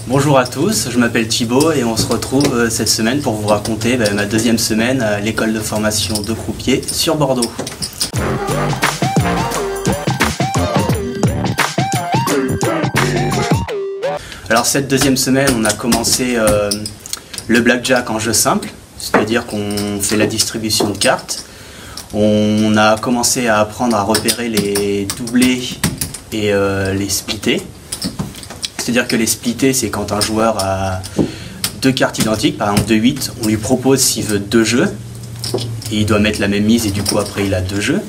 Bonjour à tous, je m'appelle Thibaut et on se retrouve cette semaine pour vous raconter ma deuxième semaine à l'école de formation de croupier sur Bordeaux. Alors cette deuxième semaine, on a commencé le blackjack en jeu simple, c'est-à-dire qu'on fait la distribution de cartes. On a commencé à apprendre à repérer les doublés et les splittés. C'est-à-dire que les splittés, c'est quand un joueur a deux cartes identiques, par exemple 2-8, on lui propose s'il veut deux jeux, et il doit mettre la même mise et du coup après il a deux jeux.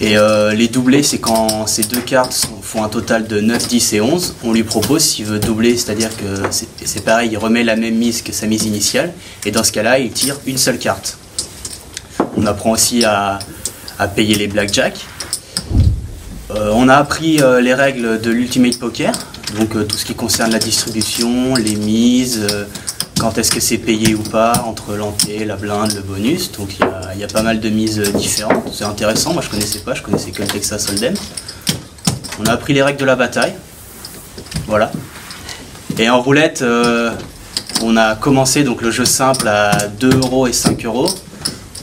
Et les doublés, c'est quand ces deux cartes font un total de 9, 10 et 11, on lui propose s'il veut doubler, c'est-à-dire que c'est pareil, il remet la même mise que sa mise initiale, et dans ce cas-là, il tire une seule carte. On apprend aussi à payer les blackjack. On a appris les règles de l'Ultimate Poker, donc tout ce qui concerne la distribution, les mises, quand est-ce que c'est payé ou pas, entre l'entrée, la blinde, le bonus. Donc il y a pas mal de mises différentes, c'est intéressant, moi je connaissais pas, je connaissais que le Texas Hold'em. On a appris les règles de la bataille, voilà. Et en roulette, on a commencé donc, le jeu simple à 2 € et 5 €.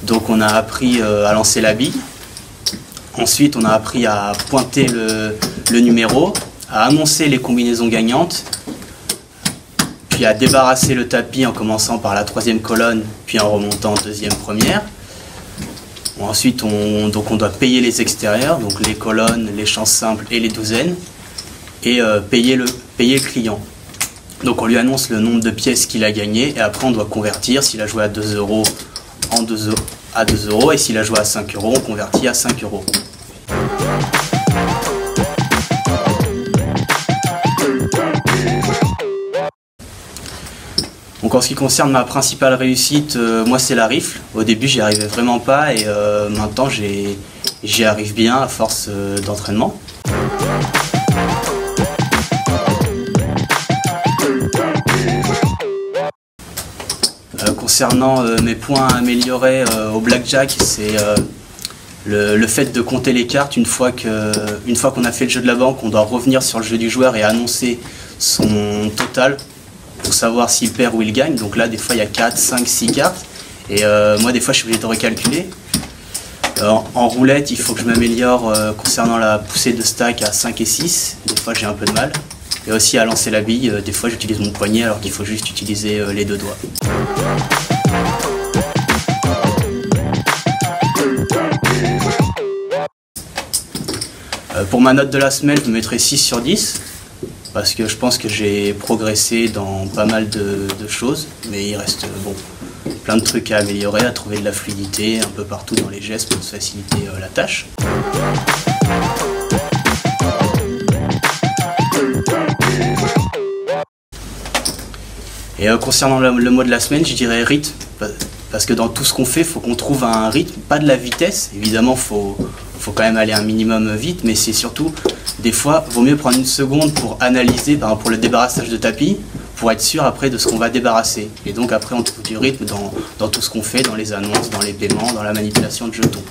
Donc on a appris à lancer la bille. Ensuite on a appris à pointer le numéro, à annoncer les combinaisons gagnantes, puis à débarrasser le tapis en commençant par la troisième colonne, puis en remontant deuxième, première. Ensuite on doit payer les extérieurs, donc les colonnes, les chances simples et les douzaines, et payer le client. Donc on lui annonce le nombre de pièces qu'il a gagné, et après on doit convertir. S'il a joué à 2 € à 2 € et s'il a joué à 5 €, on convertit à 5 €. Donc en ce qui concerne ma principale réussite, moi c'est la rifle. Au début j'y arrivais vraiment pas et maintenant j'y arrive bien à force d'entraînement. Concernant mes points à améliorer au blackjack, c'est le fait de compter les cartes. Une fois qu'on a fait le jeu de la banque, on doit revenir sur le jeu du joueur et annoncer son total pour savoir s'il perd ou il gagne. Donc là des fois il y a 4, 5, 6 cartes et moi des fois je suis obligé de recalculer. En roulette il faut que je m'améliore concernant la poussée de stack à 5 et 6, des fois j'ai un peu de mal. Et aussi à lancer la bille, des fois j'utilise mon poignet alors qu'il faut juste utiliser les deux doigts. Pour ma note de la semaine, je me mettrai 6 sur 10, parce que je pense que j'ai progressé dans pas mal de choses, mais il reste plein de trucs à améliorer, à trouver de la fluidité un peu partout dans les gestes pour se faciliter la tâche. Et concernant le mot de la semaine, je dirais rythme, parce que dans tout ce qu'on fait, il faut qu'on trouve un rythme, pas de la vitesse. Évidemment, faut quand même aller un minimum vite, mais c'est surtout, des fois, vaut mieux prendre une seconde pour analyser, par exemple pour le débarrassage de tapis, pour être sûr après de ce qu'on va débarrasser. Et donc après, on trouve du rythme dans tout ce qu'on fait, dans les annonces, dans les paiements, dans la manipulation de jetons.